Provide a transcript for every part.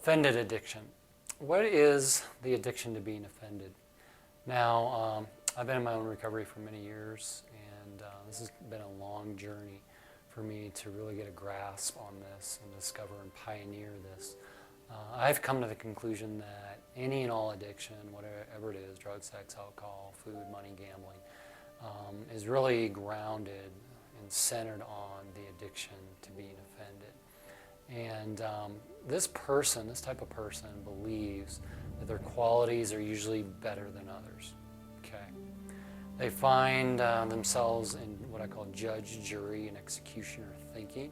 Offended addiction. What is the addiction to being offended? Now, I've been in my own recovery for many years, and this has been a long journey for me to really get a grasp on this and discover and pioneer this. I've come to the conclusion that any and all addiction, whatever it is, drugs, sex, alcohol, food, money, gambling, is really grounded and centered on the addiction to being offended. And this type of person, believes that their qualities are usually better than others. Okay, they find themselves in what I call judge, jury, and executioner thinking.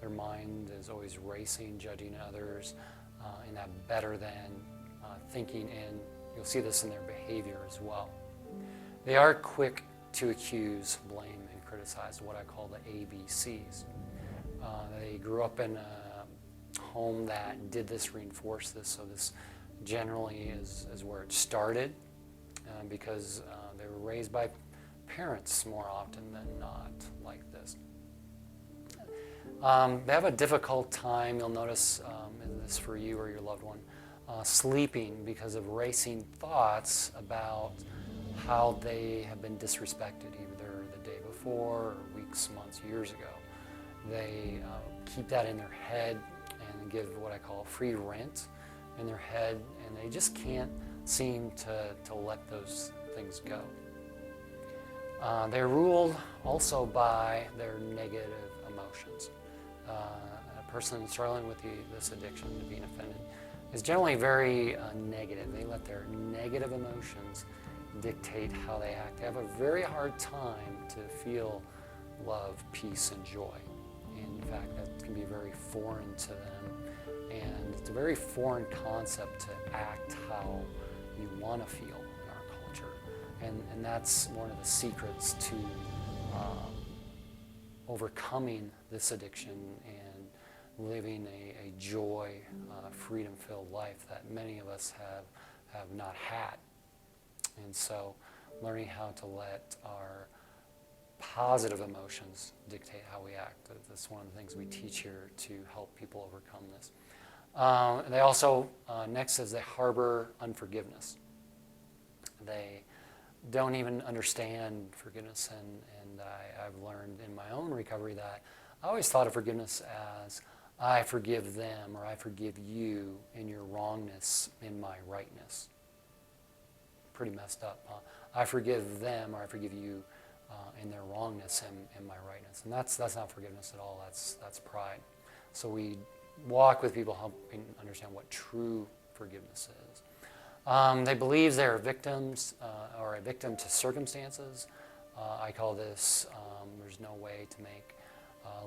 Their mind is always racing, judging others in that better than thinking, and you'll see this in their behavior as well. They are quick to accuse, blame, and criticize, what I call the ABCs. They grew up in a home that did this, reinforced this, so this generally is where it started because they were raised by parents more often than not like this. They have a difficult time, you'll notice this for you or your loved one, sleeping because of racing thoughts about how they have been disrespected either the day before or weeks, months, years ago. They keep that in their head and give what I call free rent in their head, and they just can't seem to let those things go. They're ruled also by their negative emotions. A person struggling with this addiction to being offended is generally very negative. They let their negative emotions dictate how they act. They have a very hard time to feel love, peace, and joy. In fact, that can be very foreign to them, and it's a very foreign concept to act how you want to feel in our culture. And that's one of the secrets to overcoming this addiction and living a joy, freedom-filled life that many of us have not had. And so learning how to let our positive emotions dictate how we act. That's one of the things we teach here to help people overcome this. They also, next is they harbor unforgiveness. They don't even understand forgiveness, and I've learned in my own recovery that I always thought of forgiveness as I forgive them or I forgive you in your wrongness in my rightness. Pretty messed up, huh? I forgive them or I forgive you in their wrongness and my rightness. And that's not forgiveness at all, that's pride. So we walk with people helping understand what true forgiveness is. They believe they're victims or a victim to circumstances. I call this, there's no way to make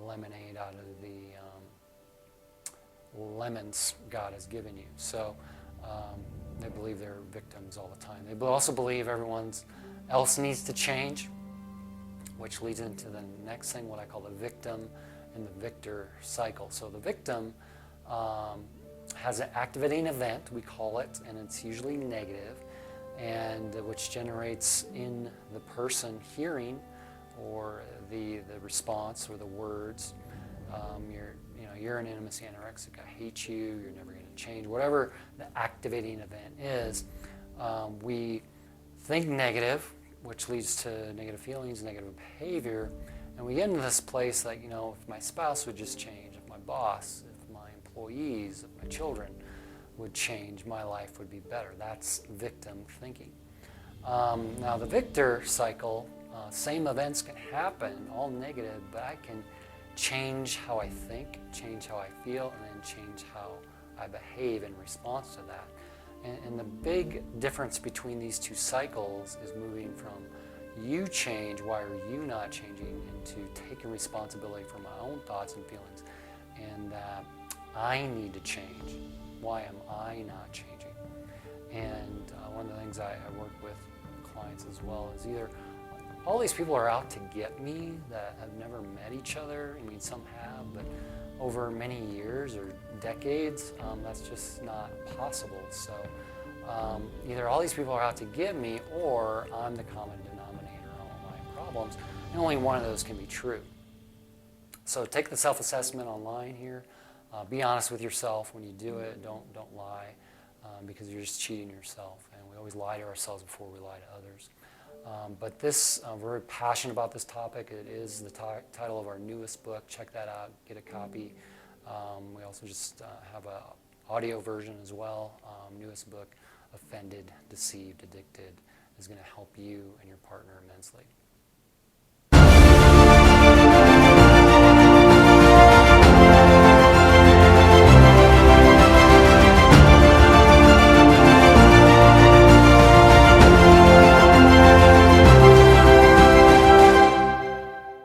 lemonade out of the lemons God has given you. So they believe they're victims all the time. They also believe everyone else needs to change, which leads into the next thing, what I call the victim and the victor cycle. So the victim has an activating event, we call it, and it's usually negative, and which generates in the person hearing or the response or the words, you're an intimacy anorexic, I hate you, you're never going to change, whatever the activating event is, we think negative, which leads to negative feelings, negative behavior, and we get into this place that, if my spouse would just change, if my boss, if my employees, if my children would change, my life would be better. That's victim thinking. Now the victor cycle, same events can happen, all negative, but I can change how I think, change how I feel, and then change how I behave in response to that. And the big difference between these two cycles is moving from you change, why are you not changing, into taking responsibility for my own thoughts and feelings, and that I need to change. Why am I not changing? And one of the things I work with clients as well is either all these people are out to get me that have never met each other. I mean, some have, but over many years or decades, that's just not possible. So either all these people are out to get me, or I'm the common denominator in all my problems, and only one of those can be true. So take the self-assessment online here. Be honest with yourself when you do it. Don't lie, because you're just cheating yourself. And we always lie to ourselves before we lie to others. But this, I'm very passionate about this topic. It is the title of our newest book. Check that out. Get a copy. We also just have an audio version as well. Newest book, Offended, Deceived, Addicted, is going to help you and your partner immensely.